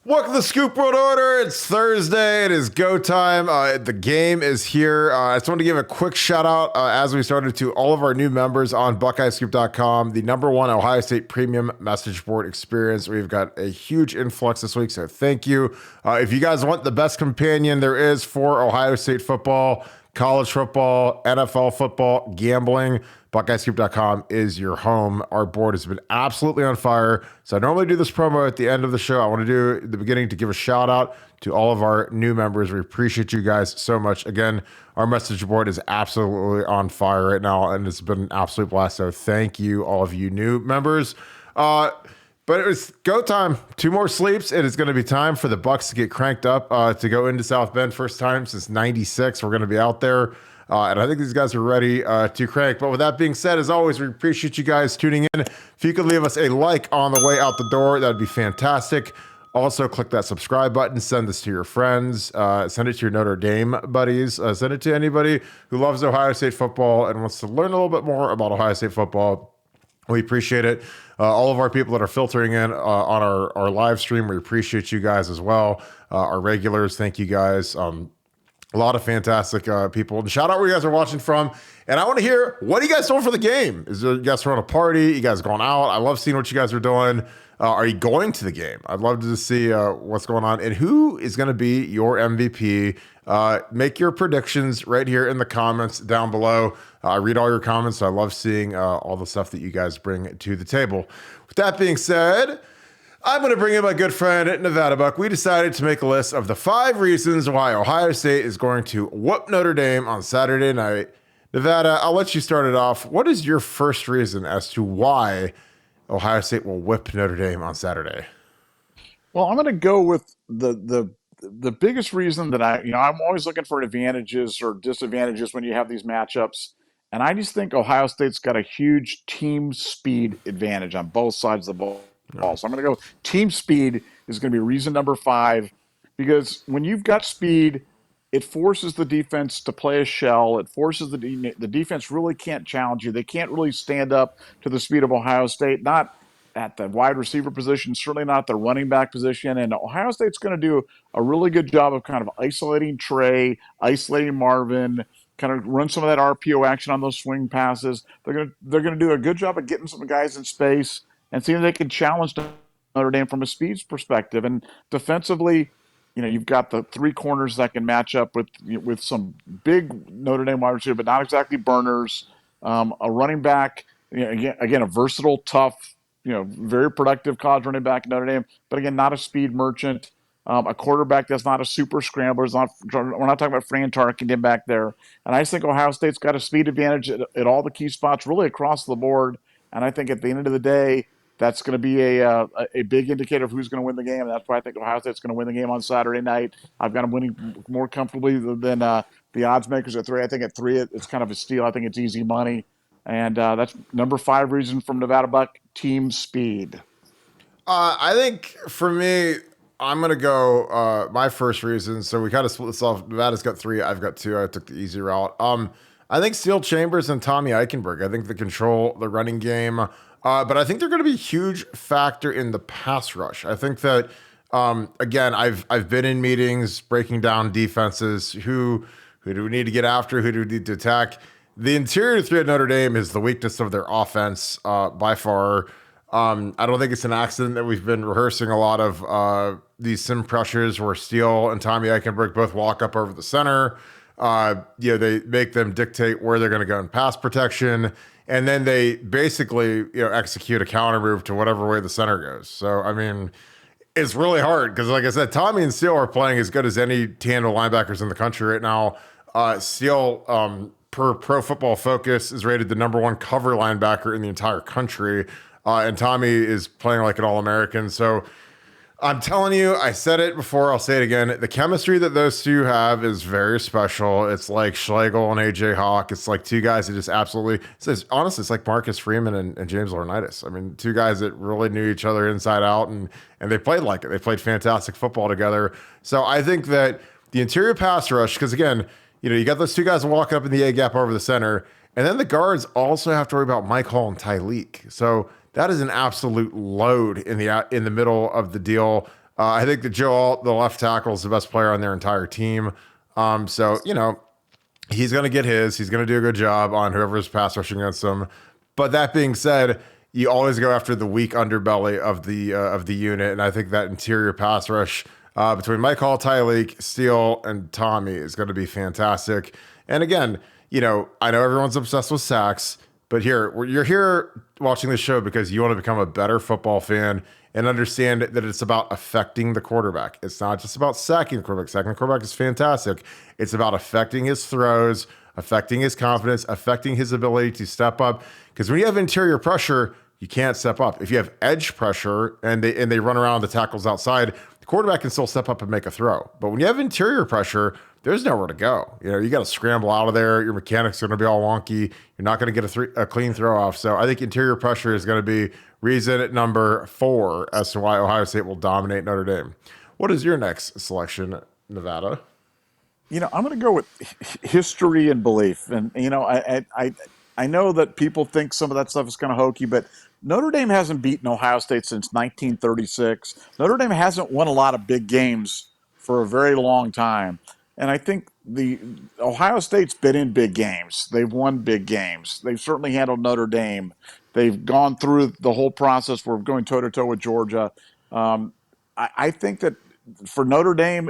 Welcome to Scoop World Order. It's Thursday. It is go time. The game is here. I just want to give a quick shout out as we started to all of our new members on BuckeyeScoop.com, the #1 Ohio State premium message board experience. We've got a huge influx this week, so thank you. If you guys want the best companion there is for Ohio State football, college football, NFL football, gambling, BuckeyeScoop.com is your home. Our board has been absolutely on fire. So I normally do this promo at the end of the show. I want to do at the beginning to give a shout out to all of our new members. We appreciate you guys so much. Again, our message board is absolutely on fire right now, and it's been an absolute blast. So thank you, all of you new members. But it was go time. 2 more sleeps. It is going to be time for the Bucks to get cranked up to go into South Bend. First time since '96. We're going to be out there. And I think these guys are ready to crank. But with that being said, as always, we appreciate you guys tuning in. If you could leave us a like on the way out the door, that'd be fantastic. Also, click that subscribe button. Send this to your friends. Send it to your Notre Dame buddies. Send it to anybody who loves Ohio State football and wants to learn a little bit more about Ohio State football. We appreciate it. All of our people that are filtering in on our live stream, we appreciate you guys as well. Our regulars, thank you guys. A lot of fantastic people. And shout out where you guys are watching from. And I want to hear, what are you guys doing for the game? Is you guys throwing a party? You guys going out? I love seeing what you guys are doing. Are you going to the game? I'd love to see what's going on. And who is going to be your MVP? Make your predictions right here in the comments down below. I read all your comments. So I love seeing all the stuff that you guys bring to the table. With that being said, I'm going to bring in my good friend Nevadabuck. We decided to make a list of the 5 reasons why Ohio State is going to whoop Notre Dame on Saturday night. Nevada, I'll let you start it off. What is your first reason as to why Ohio State will whip Notre Dame on Saturday? Well, I'm going to go with the biggest reason that I'm always looking for advantages or disadvantages when you have these matchups, and I just think Ohio State's got a huge team speed advantage on both sides of the ball. So I'm going to go team speed is going to be reason number 5, because when you've got speed, it forces the defense to play a shell. It forces the defense really can't challenge you. They can't really stand up to the speed of Ohio State, not at the wide receiver position, certainly not the running back position. And Ohio State's going to do a really good job of kind of isolating Trey, isolating Marvin, kind of run some of that RPO action on those swing passes. They're going to do a good job of getting some guys in space and seeing if they can challenge Notre Dame from a speeds perspective. And defensively, you've got the 3 corners that can match up with some big Notre Dame wide receiver, but not exactly burners. A running back, again, a versatile, tough, very productive college running back in Notre Dame, but again, not a speed merchant. A quarterback that's not a super scrambler. We're not talking about Fran Tarkenton back there. And I just think Ohio State's got a speed advantage at all the key spots, really across the board. And I think at the end of the day, that's going to be a big indicator of who's going to win the game. And that's why I think Ohio State's going to win the game on Saturday night. I've got them winning more comfortably than the odds makers at 3. I think at 3, it's kind of a steal. I think it's easy money. And that's number 5 reason from Nevadabuck, team speed. I think for me, I'm going to go my first reason. So we kind of split this off. Nevada's got 3. I've got 2. I took the easy route. I think Steele Chambers and Tommy Eichenberg. I think they control the running game. But I think they're going to be a huge factor in the pass rush. I think that, again, I've been in meetings breaking down defenses. Who do we need to get after? Who do we need to attack? The interior 3 at Notre Dame is the weakness of their offense by far. I don't think it's an accident that we've been rehearsing a lot of these sim pressures where Steele and Tommy Eichenberg both walk up over the center. They make them dictate where they're going to go in pass protection. And then they basically, execute a counter move to whatever way the center goes. So, I mean, it's really hard because, like I said, Tommy and Steele are playing as good as any tandem linebackers in the country right now. Steele, per Pro Football Focus, is rated the #1 cover linebacker in the entire country. And Tommy is playing like an All-American. So I'm telling you, I said it before, I'll say it again. The chemistry that those 2 have is very special. It's like Schlegel and AJ Hawk. It's like 2 guys that just absolutely, honestly, it's like Marcus Freeman and James Laurinaitis. I mean, 2 guys that really knew each other inside out, and they played like it. They played fantastic football together. So I think that the interior pass rush, because again, you got those 2 guys walking up in the A gap over the center, and then the guards also have to worry about Mike Hall and Tyleek. So that is an absolute load in the middle of the deal. I think that Joe Alt, the left tackle, is the best player on their entire team. So, he's going to get his. He's going to do a good job on whoever's pass rushing against him. But that being said, you always go after the weak underbelly of the unit, and I think that interior pass rush between Mike Hall, Tyleek, Steele, and Tommy is going to be fantastic. And again, I know everyone's obsessed with sacks, but you're here watching this show because you want to become a better football fan and understand that it's about affecting the quarterback. It's not just about sacking the quarterback. Sacking the quarterback is fantastic. It's about affecting his throws, affecting his confidence, affecting his ability to step up. Because when you have interior pressure, you can't step up. If you have edge pressure and they run around the tackles outside, the quarterback can still step up and make a throw. But when you have interior pressure, there's nowhere to go. You got to scramble out of there. Your mechanics are going to be all wonky. You're not going to get a clean throw off. So I think interior pressure is going to be reason at number 4 as to why Ohio State will dominate Notre Dame. What is your next selection, Nevada? I'm going to go with history and belief. And, I know that people think some of that stuff is kind of hokey, but Notre Dame hasn't beaten Ohio State since 1936. Notre Dame hasn't won a lot of big games for a very long time. And I think the Ohio State's been in big games. They've won big games. They've certainly handled Notre Dame. They've gone through the whole process. We're going toe-to-toe with Georgia. I think that for Notre Dame,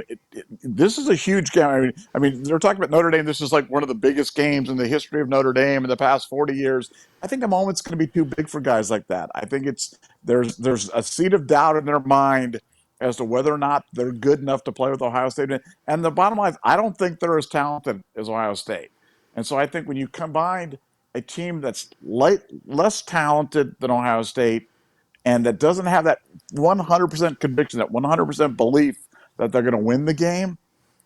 this is a huge game. I mean, they're talking about Notre Dame. This is like one of the biggest games in the history of Notre Dame in the past 40 years. I think the moment's going to be too big for guys like that. I think there's a seed of doubt in their mind as to whether or not they're good enough to play with Ohio State. And the bottom line is, I don't think they're as talented as Ohio State. And so I think when you combine a team that's less talented than Ohio State and that doesn't have that 100% conviction, that 100% belief that they're going to win the game,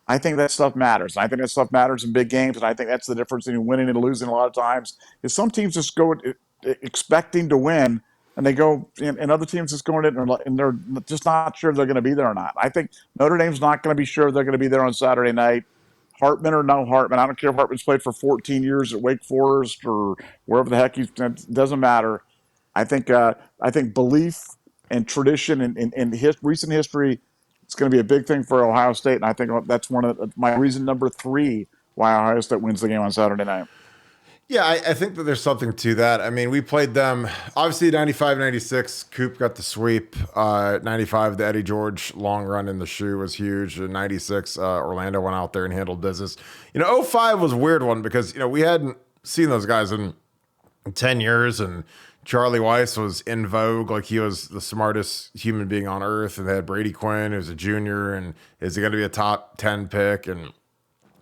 I think that stuff matters. I think that stuff matters in big games, and I think that's the difference between winning and losing a lot of times. Is some teams just go expecting to win, and they go, and other teams just going in and they're just not sure they're going to be there or not. I think Notre Dame's not going to be sure they're going to be there on Saturday night. Hartman or no Hartman, I don't care if Hartman's played for 14 years at Wake Forest or wherever the heck it doesn't matter. I think belief and tradition and recent history, it's going to be a big thing for Ohio State, and I think that's one of my reason number 3 why Ohio State wins the game on Saturday night. Yeah, I think that there's something to that. I mean, we played them, obviously, 95, 96. Coop got the sweep. 95, the Eddie George long run in the shoe was huge. 96, Orlando went out there and handled business. 05 was a weird one because, we hadn't seen those guys in 10 years, and Charlie Weiss was in vogue, like he was the smartest human being on earth, and they had Brady Quinn, who was a junior, and is he going to be a top 10 pick? And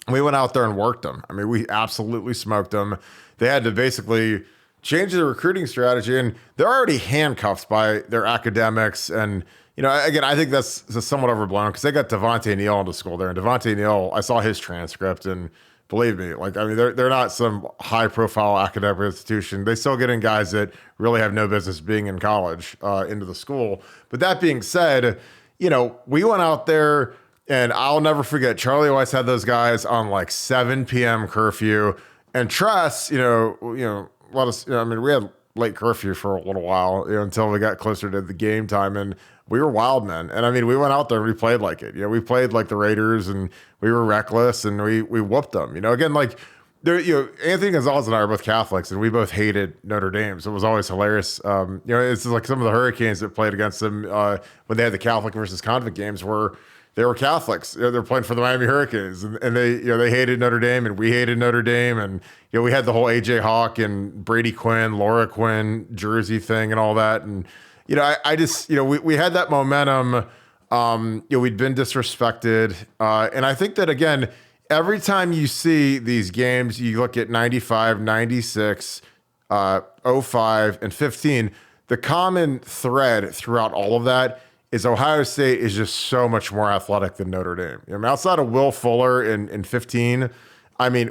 we went out there and worked them. I mean, we absolutely smoked them. They had to basically change their recruiting strategy, and they're already handcuffed by their academics. And, again, I think that's somewhat overblown because they got Devontae Neal into school there. And Devontae Neal, I saw his transcript, and believe me, they're not some high-profile academic institution. They still get in guys that really have no business being in college into the school. But that being said, we went out there, and I'll never forget, Charlie Weiss had those guys on like 7 p.m. curfew. And Tress, let us, we had late curfew for a little while, until we got closer to the game time. And we were wild men. And we went out there and we played like it. We played like the Raiders, and we were reckless, and we whooped them. Again, like there, Anthony Gonzalez and I are both Catholics, and we both hated Notre Dame. So it was always hilarious. It's like some of the Hurricanes that played against them when they had the Catholic versus convict games were. They were Catholics. They're playing for the Miami Hurricanes, and they hated Notre Dame, and we hated Notre Dame, and we had the whole AJ Hawk and Brady Quinn, Laura Quinn jersey thing, and all that, and I just we had that momentum. We'd been disrespected, and I think that again, every time you see these games, you look at 95, 96, 05, and 15. The common thread throughout all of that is Ohio State is just so much more athletic than Notre Dame. Outside of Will Fuller in 15,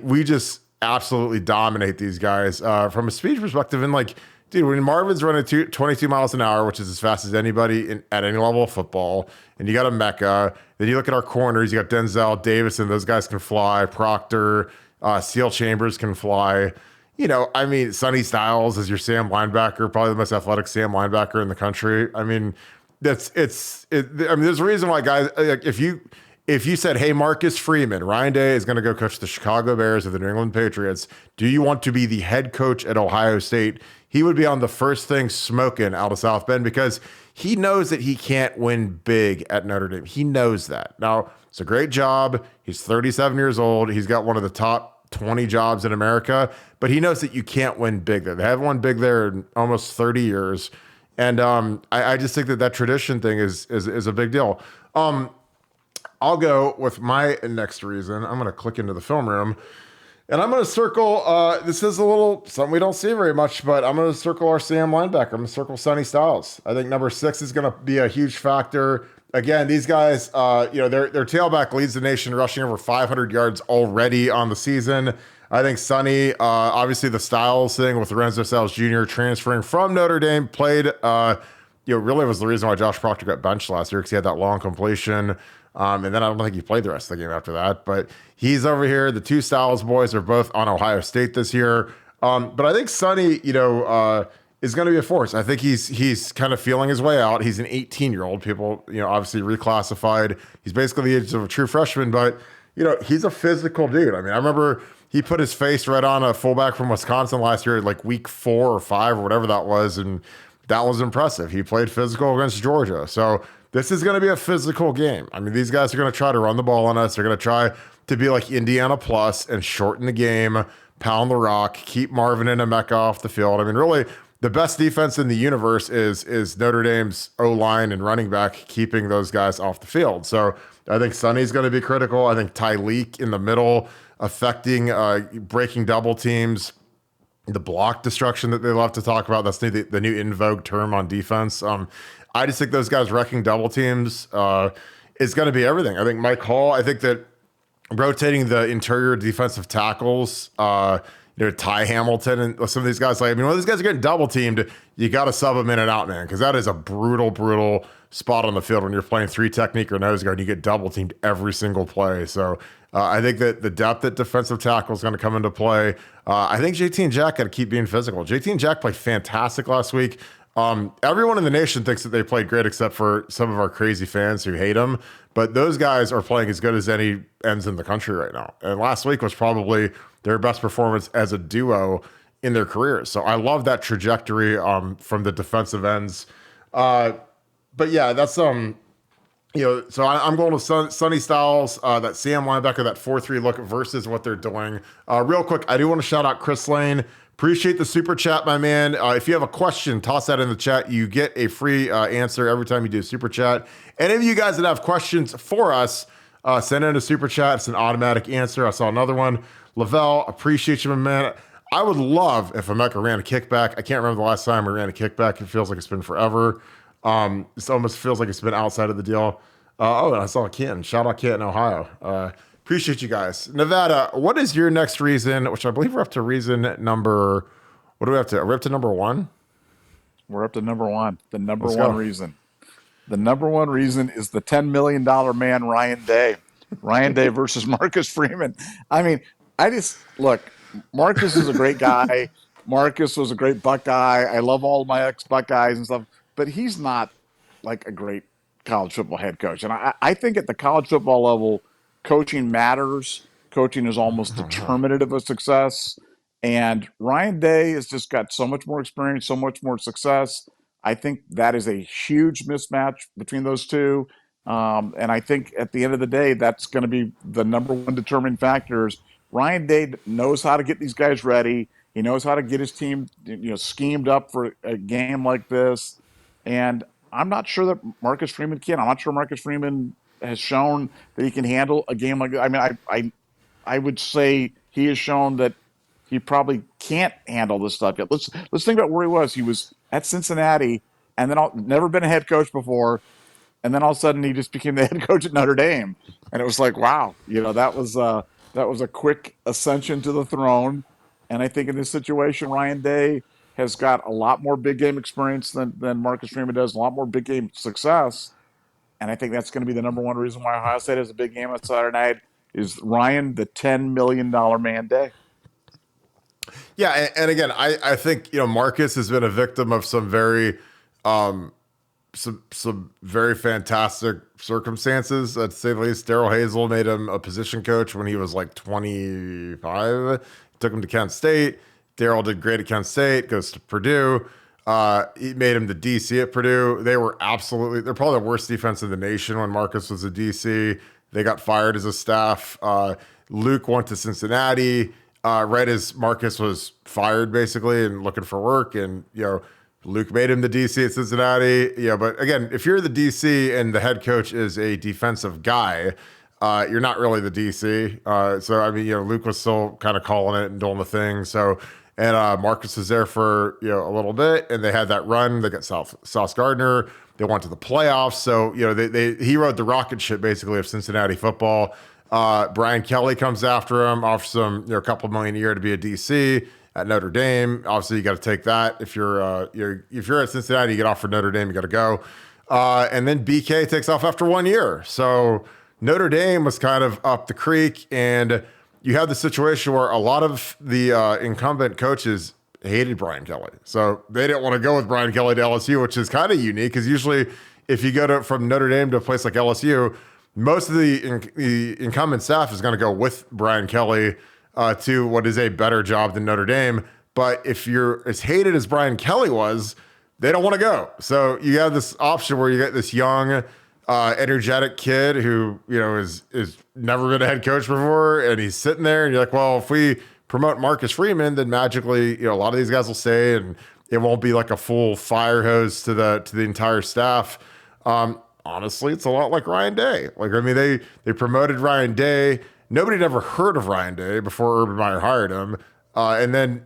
we just absolutely dominate these guys from a speed perspective. And dude, when Marvin's running 22 miles an hour, which is as fast as anybody at any level of football, and you got a Mecca, then you look at our corners, you got Denzel, Davison, those guys can fly, Proctor, Seal Chambers can fly. Sonny Styles is your Sam linebacker, probably the most athletic Sam linebacker in the country. I mean, there's a reason why guys like if you said, "Hey, Marcus Freeman, Ryan Day is going to go coach the Chicago Bears or the New England Patriots. Do you want to be the head coach at Ohio State?" He would be on the first thing smoking out of South Bend because he knows that he can't win big at Notre Dame. He knows that. Now, it's a great job. He's 37 years old. He's got one of the top 20 jobs in America, but he knows that you can't win big there. They haven't won big there in almost 30 years. And I just think that that tradition thing is a big deal. I'll go with my next reason. I'm going to click into the film room and I'm going to circle. This is a little something we don't see very much, but I'm going to circle our Sam linebacker. I'm going to circle Sonny Styles. I think number 6 is going to be a huge factor. Again, these guys, their tailback leads the nation, rushing over 500 yards already on the season. I think Sonny, obviously the Styles thing with Lorenzo Styles Jr. transferring from Notre Dame, played, really was the reason why Josh Proctor got benched last year because he had that long completion. And then I don't think he played the rest of the game after that. But he's over here. The two Styles boys are both on Ohio State this year. But I think Sonny, is going to be a force. I think he's kind of feeling his way out. He's an 18-year-old. People, obviously reclassified. He's basically the age of a true freshman, but, he's a physical dude. I mean, I remember he put his face right on a fullback from Wisconsin last year, like week 4 or 5 or whatever that was, and that was impressive. He played physical against Georgia. So this is going to be a physical game. I mean, these guys are going to try to run the ball on us. They're going to try to be like Indiana plus and shorten the game, pound the rock, keep Marvin and Emeka off the field. I mean, really, the best defense in the universe is Notre Dame's O-line and running back, keeping those guys off the field. So I think Sonny's going to be critical. I think Tyleek in the middle, affecting, breaking double teams, the block destruction that they love to talk about. That's the new in vogue term on defense. I just think those guys wrecking double teams is going to be everything. I think Mike Hall, I think that rotating the interior defensive tackles, Ty Hamilton and some of these guys, when these guys are getting double teamed, you got to sub them in and out, man, because that is a brutal spot on the field when you're playing 3 technique or nose guard. You get double teamed every single play. So I think that the depth at defensive tackle is going to come into play. I think JT and Jack got to keep being physical. JT and Jack played fantastic last week. Everyone in the nation thinks that they played great except for some of our crazy fans who hate them. But those guys are playing as good as any ends in the country right now. And last week was probably their best performance as a duo in their careers. So I love that trajectory from the defensive ends. But yeah, that's so I'm going to Sonny Styles, that Sam linebacker, that 4-3 look versus what they're doing. Real quick, I do want to shout out Chris Lane. Appreciate the super chat, my man. If you have a question, toss that in the chat. You get a free answer every time you do a super chat. Any of you guys that have questions for us, send in a super chat. It's an automatic answer. I saw another one. Lavelle, appreciate you, my man. I would love if Emeka ran a kickback. I can't remember the last time we ran a kickback. It feels like it's been forever. It almost feels like it's been outside of the deal. And I saw Canton. Shout out Canton, Ohio. Appreciate you guys. Nevada, what is your next reason, which I believe we're up to reason number, what do we have to, are we up to number 1? We're up to number 1. The number Let's one go. reason. The number 1 reason is the $10 million man, Ryan Day. Ryan Day versus Marcus Freeman. I mean, look, Marcus is a great guy. Marcus was a great Buckeye. I love all my ex-Buckeyes and stuff, but he's not like a great college football head coach. And I think at the college football level, coaching matters. Coaching is almost determinative of success. And Ryan Day has just got so much more experience, so much more success. I think that is a huge mismatch between those two. And I think at the end of the day, that's going to be the number 1 determining factors. Ryan Day knows how to get these guys ready. He knows how to get his team, schemed up for a game like this. And I'm not sure that Marcus Freeman can. I'm not sure Marcus Freeman has shown that he can handle a game like that. I mean, I would say he has shown that he probably can't handle this stuff yet. Let's think about where he was. He was at Cincinnati, and then never been a head coach before, and then all of a sudden he just became the head coach at Notre Dame, and it was like, wow, that was a quick ascension to the throne. And I think in this situation, Ryan Day has got a lot more big game experience than Marcus Freeman does, a lot more big game success. And I think that's going to be the number 1 reason why Ohio State has a big game on Saturday night is Ryan, the $10 million man Day. Yeah, and again, I think Marcus has been a victim of some very some very fantastic circumstances, to say the least. Daryl Hazel made him a position coach when he was like 25. Took him to Kent State. Daryl did great at Kent State. Goes to Purdue. He made him the DC at Purdue. They're probably the worst defense in the nation when Marcus was a DC. They got fired as a staff. Luke went to Cincinnati right as Marcus was fired, basically, and looking for work. And Luke made him the DC at Cincinnati. But again, if you're the DC and the head coach is a defensive guy, you're not really the DC. So I mean, Luke was still kind of calling it and doing the thing. So. And Marcus was there for a little bit, and they had that run. They got Sauce Gardner. They went to the playoffs. So he rode the rocket ship basically of Cincinnati football. Brian Kelly comes after him, offers him a couple million a year to be a DC at Notre Dame. Obviously, you got to take that. If you're at Cincinnati, you get offered Notre Dame, you got to go. And then BK takes off after 1 year. So Notre Dame was kind of up the creek, and you had the situation where a lot of the incumbent coaches hated Brian Kelly. So they didn't want to go with Brian Kelly to LSU, which is kind of unique because usually if you go from Notre Dame to a place like LSU, most of the incumbent staff is going to go with Brian Kelly to what is a better job than Notre Dame. But if you're as hated as Brian Kelly was, they don't want to go. So you have this option where you get this young, energetic kid who is never been a head coach before, and he's sitting there, and you're like, well, if we promote Marcus Freeman, then magically a lot of these guys will stay, and it won't be like a full fire hose to the entire staff. Honestly, it's a lot like Ryan Day. Like, I mean, they promoted Ryan Day. Nobody had ever heard of Ryan Day before Urban Meyer hired him, and then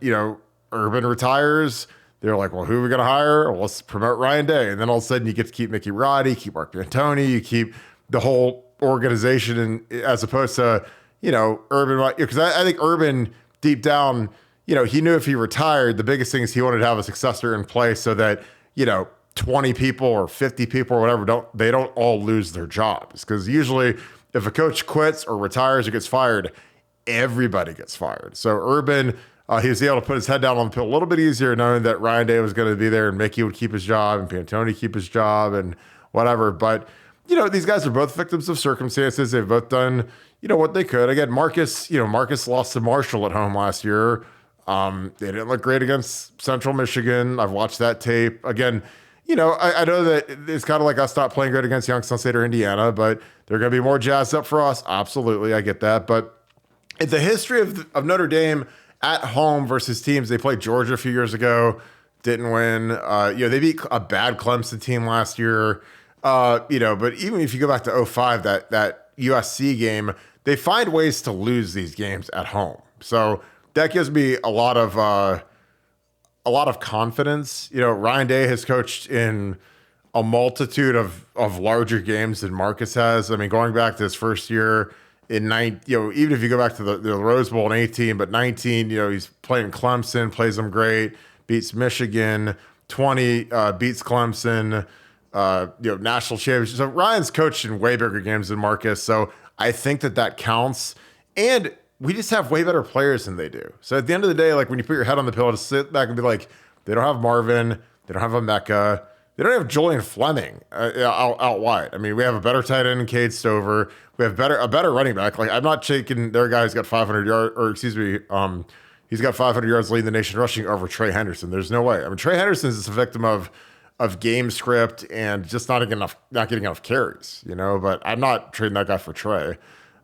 Urban retires. They're like, well, who are we going to hire? Well, let's promote Ryan Day. And then all of a sudden you get to keep Mickey Roddy, keep Mark D'Antoni, you keep the whole organization, and as opposed to, Urban, because I think Urban deep down, he knew if he retired, the biggest thing is he wanted to have a successor in place so that, 20 people or 50 people or whatever, don't all lose their jobs. Because usually if a coach quits or retires or gets fired, everybody gets fired. So Urban, he was able to put his head down on the pill a little bit easier, knowing that Ryan Day was going to be there and Mickey would keep his job and D'Antoni keep his job and whatever. But, these guys are both victims of circumstances. They've both done, what they could. Again, Marcus lost to Marshall at home last year. They didn't look great against Central Michigan. I've watched that tape. Again, I know that it's kind of like us not playing great against Youngstown State or Indiana, but they're going to be more jazzed up for us. Absolutely, I get that. But the history of Notre Dame at home versus teams, they played Georgia a few years ago, didn't win. They beat a bad Clemson team last year. But even if you go back to 2005, that USC game, they find ways to lose these games at home. So that gives me a lot of confidence. Ryan Day has coached in a multitude of larger games than Marcus has. I mean, going back to his first year in even if you go back to the Rose Bowl in 18, but 19, he's playing Clemson, plays them great, beats Michigan, 20, beats Clemson, national championship. So Ryan's coached in way bigger games than Marcus. So I think that counts. And we just have way better players than they do. So at the end of the day, like when you put your head on the pillow to sit back and be like, they don't have Marvin, they don't have Emeka, they don't have Julian Fleming out wide. I mean, we have a better tight end in Cade Stover. We have a better running back. Like, I'm not shaking their guy who's got 500 yards, or excuse me, he's got 500 yards leading the nation rushing over Trey Henderson. There's no way. I mean, Trey Henderson is a victim of game script and just not getting enough carries, but I'm not trading that guy for Trey.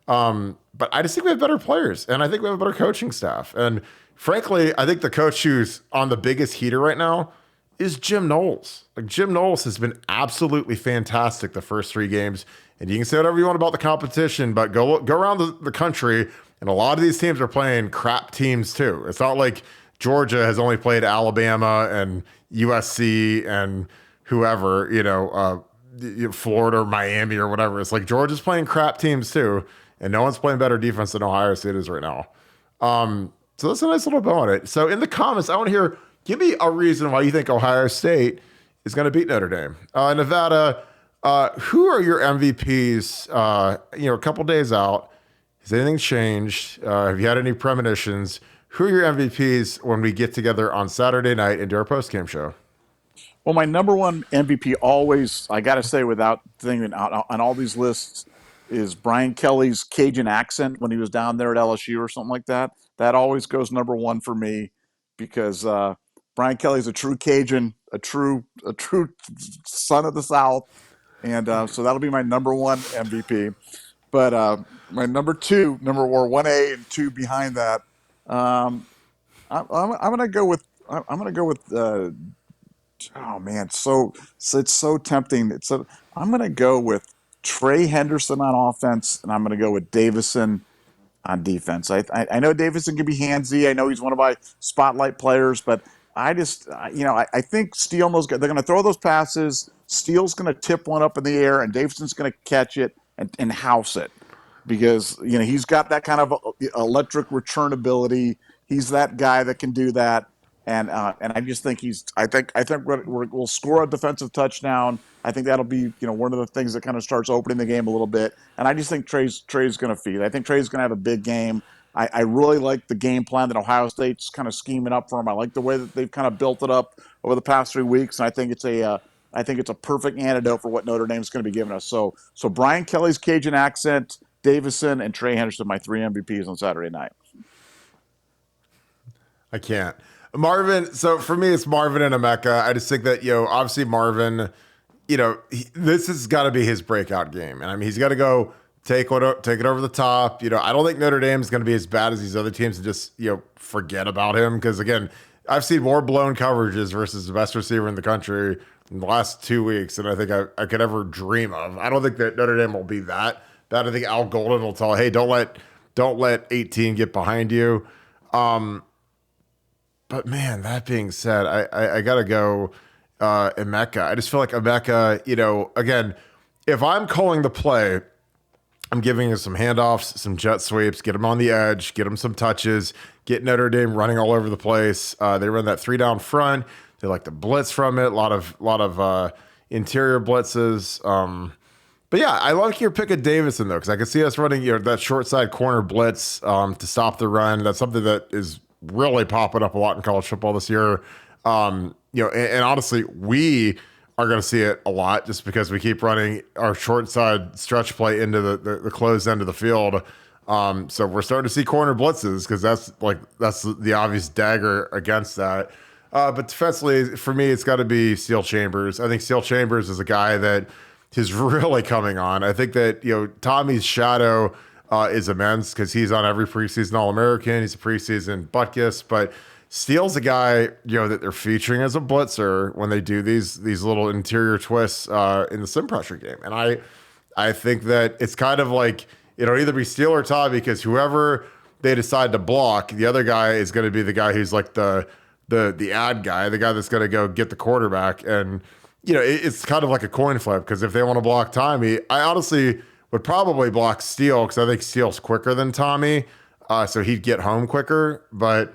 But I just think we have better players, and I think we have a better coaching staff. And frankly, I think the coach who's on the biggest heater right now is Jim Knowles. Like, Jim Knowles has been absolutely fantastic the first 3 games. And you can say whatever you want about the competition, but go around the country, and a lot of these teams are playing crap teams too. It's not like Georgia has only played Alabama and USC and whoever, Florida or Miami or whatever. It's like Georgia's playing crap teams too, and no one's playing better defense than Ohio State is right now. So that's a nice little bow on it. So in the comments, I want to hear, give me a reason why you think Ohio State is going to beat Notre Dame. Nevada, who are your MVPs? A couple days out. Has anything changed? Have you had any premonitions? Who are your MVPs when we get together on Saturday night and do our post-game show? Well, my number one MVP always, I got to say, without thinking on all these lists, is Brian Kelly's Cajun accent when he was down there at LSU or something like that. That always goes number one for me because Brian Kelly's a true Cajun, a true son of the South, and so that'll be my number one MVP. But my number two, number or 1A and two behind that, um, I'm gonna go with I'm gonna go with oh man, so it's so tempting. I'm going to go with Trey Henderson on offense, and I'm going to go with Davison on defense. I know Davison can be handsy. I know he's one of my spotlight players, but I just I think Steele knows they're going to throw those passes. Steele's going to tip one up in the air, and Davison's going to catch it and house it because he's got that kind of electric return ability. He's that guy that can do that, and I just think I think we'll score a defensive touchdown. I think that'll be one of the things that kind of starts opening the game a little bit. And I just think Trey's going to feed. I think Trey's going to have a big game. I really like the game plan that Ohio State's kind of scheming up for him. I like the way that they've kind of built it up over the past 3 weeks, and I think it's a perfect antidote for what Notre Dame's going to be giving us. So Brian Kelly's Cajun accent, Davison, and Trey Henderson, my three MVPs on Saturday night. I can't. Marvin, so for me, it's Marvin and Emeka. I just think that, obviously Marvin, this has got to be his breakout game. And I mean, he's got to go take it over the top. I don't think Notre Dame is going to be as bad as these other teams and just, forget about him. Because again, I've seen more blown coverages versus the best receiver in the country in the last 2 weeks than I think I could ever dream of. I don't think that Notre Dame will be that bad. I think Al Golden will tell, hey, don't let 18 get behind you. But man, that being said, I gotta go Emeka. I just feel like Emeka, again, if I'm calling the play, I'm giving him some handoffs, some jet sweeps, get him on the edge, get him some touches, get Notre Dame running all over the place. They run that 3-down front. They like to blitz from it. A lot of interior blitzes. But yeah, I like your pick of Davison though, because I can see us running that short side corner blitz to stop the run. That's something that is really popping up a lot in college football this year. And honestly, we are going to see it a lot just because we keep running our short side stretch play into the closed end of the field. So we're starting to see corner blitzes because that's the obvious dagger against that. But defensively, for me, it's got to be Steele Chambers. I think Steele Chambers is a guy that is really coming on. I think that, Tommy's shadow is immense because he's on every preseason All-American. He's a preseason Butkus, but Steele's a guy, that they're featuring as a blitzer when they do these little interior twists in the sim pressure game. And I think that it's kind of like it'll either be Steele or Tommy because whoever they decide to block, the other guy is going to be the guy who's like the ad guy, the guy that's going to go get the quarterback. And, it's kind of like a coin flip because if they want to block Tommy, I honestly would probably block Steele because I think Steele's quicker than Tommy, so he'd get home quicker. But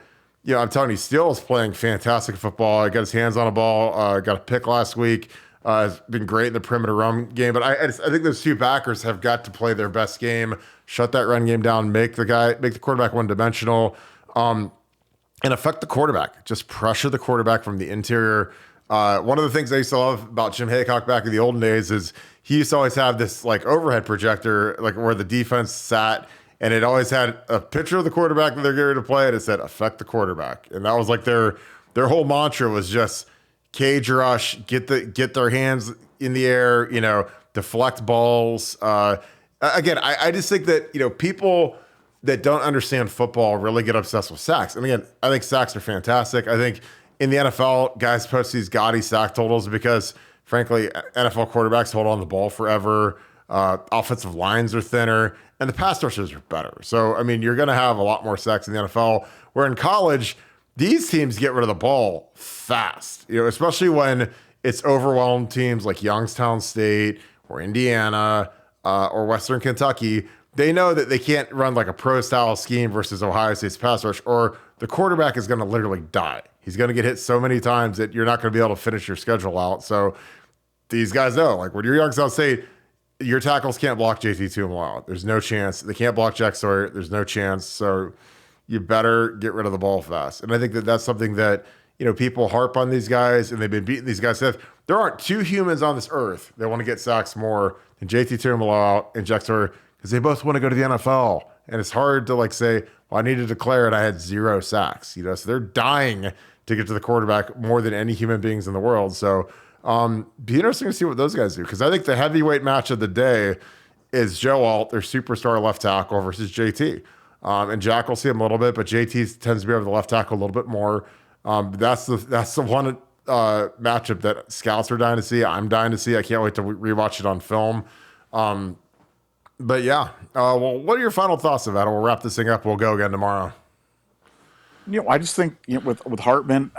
I'm telling you, Steele's playing fantastic football. He got his hands on a ball, got a pick last week. Has been great in the perimeter run game. But I think those two backers have got to play their best game, shut that run game down, make the quarterback one dimensional, and affect the quarterback. Just pressure the quarterback from the interior. One of the things I used to love about Jim Haycock back in the olden days is he used to always have this like overhead projector, like where the defense sat, and it always had a picture of the quarterback that they're going to play, and it said "affect the quarterback," and that was like their whole mantra was just cage rush, get their hands in the air, deflect balls. Again, I just think that people that don't understand football really get obsessed with sacks, and again, I think sacks are fantastic. I think in the NFL, guys post these gaudy sack totals because, frankly, NFL quarterbacks hold on the ball forever. Offensive lines are thinner, and the pass rushers are better. So, I mean, you're going to have a lot more sacks in the NFL. Where in college, these teams get rid of the ball fast, especially when it's overwhelmed teams like Youngstown State or Indiana or Western Kentucky. They know that they can't run like a pro-style scheme versus Ohio State's pass rush, or the quarterback is going to literally die. He's going to get hit so many times that you're not going to be able to finish your schedule out. So these guys know, like when you're Youngstown State, your tackles can't block JT Tuimoloau. There's no chance. They can't block Jack Sawyer. There's no chance. So you better get rid of the ball fast. And I think that that's something that, people harp on these guys and they've been beating these guys to death. There aren't two humans on this earth that want to get sacks more than JT Tuimoloau and Jack Sawyer because they both want to go to the NFL. And it's hard to say, well, I need to declare it. I had 0 sacks, so they're dying to get to the quarterback more than any human beings in the world. So be interesting to see what those guys do. Because I think the heavyweight match of the day is Joe Alt, their superstar left tackle, versus JT. And Jack will see him a little bit, but JT tends to be over the left tackle a little bit more. That's the one matchup that scouts are dying to see. I'm dying to see. I can't wait to rewatch it on film. But yeah, well, what are your final thoughts about it? We'll wrap this thing up. We'll go again tomorrow. I just think with Hartman,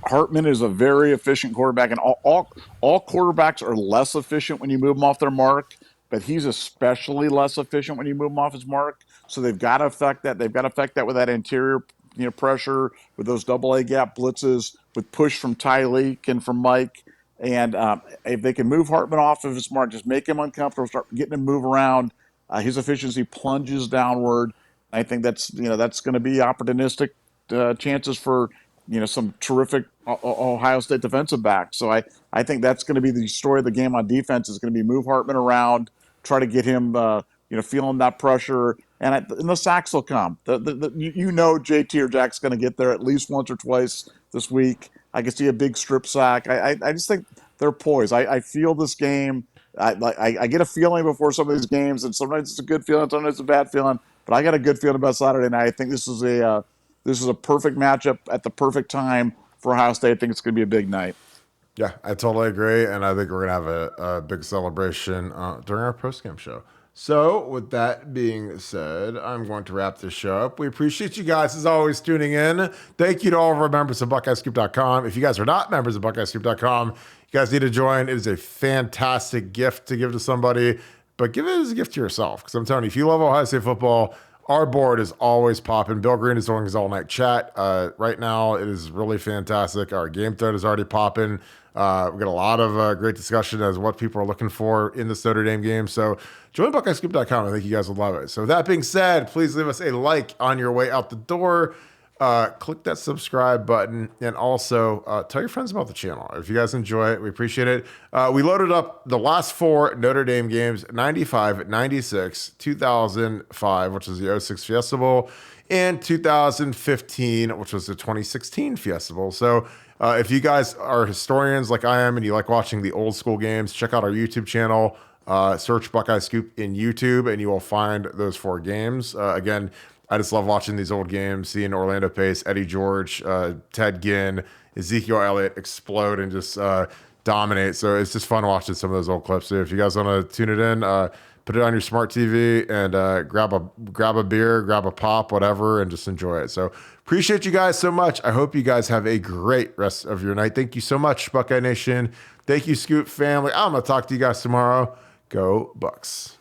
Hartman is a very efficient quarterback, and all quarterbacks are less efficient when you move them off their mark, but he's especially less efficient when you move him off his mark. So they've got to affect that. They've got to affect that with that interior, pressure, with those double A gap blitzes, with push from Tyleek and from Mike. And if they can move Hartman off of his mark, just make him uncomfortable, start getting him to move around, his efficiency plunges downward. I think that's going to be opportunistic chances for some terrific Ohio State defensive backs. So I think that's going to be the story of the game on defense, is going to be move Hartman around, try to get him feeling that pressure, and the sacks will come. JT or Jack's going to get there at least once or twice this week. I can see a big strip sack. I just think they're poised. I feel this game. I get a feeling before some of these games, and sometimes it's a good feeling, sometimes it's a bad feeling. But I got a good feeling about Saturday night. I think this is a perfect matchup at the perfect time for Ohio State. I think it's going to be a big night. Yeah, I totally agree, and I think we're going to have a big celebration during our postgame show. So, with that being said, I'm going to wrap this show up. We appreciate you guys, as always, tuning in. Thank you to all of our members of BuckeyeScoop.com. If you guys are not members of BuckeyeScoop.com, you guys need to join. It is a fantastic gift to give to somebody, but give it as a gift to yourself. Because I'm telling you, if you love Ohio State football, our board is always popping. Bill Greene is doing his all-night chat. Right now, it is really fantastic. Our game thread is already popping. We've got a lot of great discussion as what people are looking for in this Notre Dame game. So join BuckeyeScoop.com. I think you guys will love it. So with that being said, please leave us a like on your way out the door. Click that subscribe button, and also tell your friends about the channel. If you guys enjoy it, we appreciate it. We loaded up the last 4 Notre Dame games, 95, 96, 2005, which was the 06 Fiesta Bowl, and 2015, which was the 2016 Fiesta Bowl. So if you guys are historians like I am and you like watching the old school games, check out our YouTube channel. Search Buckeye Scoop in YouTube, and you will find those 4 games. Again, I just love watching these old games, seeing Orlando Pace, Eddie George, Ted Ginn, Ezekiel Elliott explode and just dominate. So it's just fun watching some of those old clips. So if you guys want to tune it in, put it on your smart TV and grab a beer, grab a pop, whatever, and just enjoy it. So appreciate you guys so much. I hope you guys have a great rest of your night. Thank you so much, Buckeye Nation. Thank you, Scoop family. I'm going to talk to you guys tomorrow. Go Bucks.